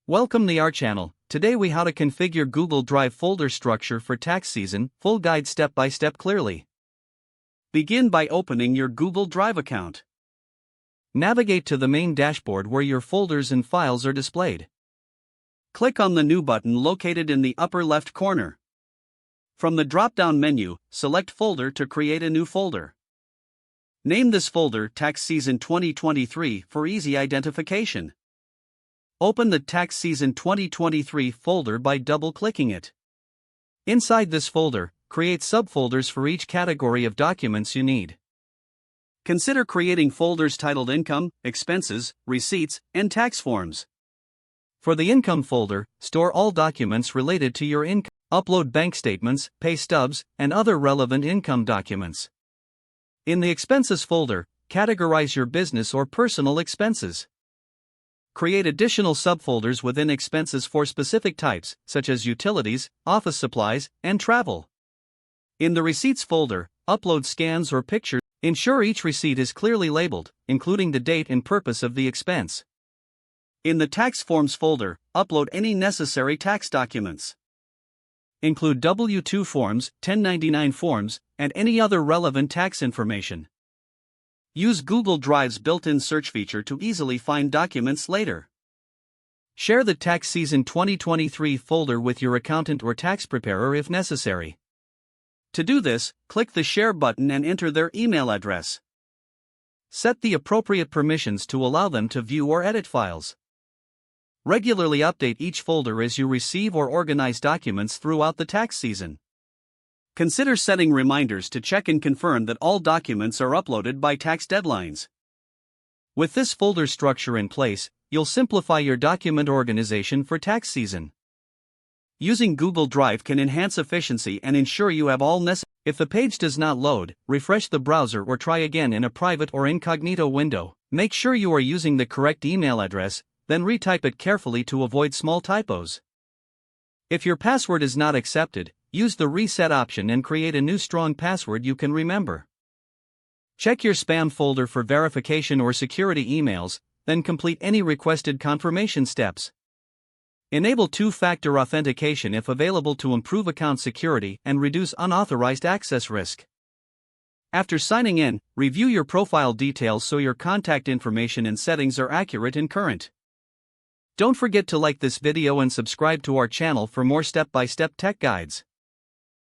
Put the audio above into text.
Welcome to our channel. Today we how to configure Google Drive folder structure for tax season, full guide step by step clearly. Begin by opening your Google Drive account. Navigate to the main dashboard where your folders and files are displayed. Click on the New button located in the upper left corner. From the drop-down menu, select Folder to create a new folder. Name this folder Tax Season 2023 for easy identification. Open the Tax Season 2023 folder by double-clicking it. Inside this folder, create subfolders for each category of documents you need. Consider creating folders titled Income, Expenses, Receipts, and Tax Forms. For the Income folder, store all documents related to your income. Upload bank statements, pay stubs, and other relevant income documents. In the Expenses folder, categorize your business or personal expenses. Create additional subfolders within expenses for specific types, such as utilities, office supplies, and travel. In the Receipts folder, upload scans or pictures. Ensure each receipt is clearly labeled, including the date and purpose of the expense. In the Tax Forms folder, upload any necessary tax documents. Include W-2 forms, 1099 forms, and any other relevant tax information. Use Google Drive's built-in search feature to easily find documents later. Share the Tax Season 2023 folder with your accountant or tax preparer if necessary. To do this, click the Share button and enter their email address. Set the appropriate permissions to allow them to view or edit files. Regularly update each folder as you receive or organize documents throughout the tax season. Consider setting reminders to check and confirm that all documents are uploaded by tax deadlines. With this folder structure in place, you'll simplify your document organization for tax season. Using Google Drive can enhance efficiency and ensure you have all necessary. If the page does not load, refresh the browser or try again in a private or incognito window. Make sure you are using the correct email address, then retype it carefully to avoid small typos. If your password is not accepted, use the reset option and create a new strong password you can remember. Check your spam folder for verification or security emails, then complete any requested confirmation steps. Enable two-factor authentication if available to improve account security and reduce unauthorized access risk. After signing in, review your profile details so your contact information and settings are accurate and current. Don't forget to like this video and subscribe to our channel for more step-by-step tech guides.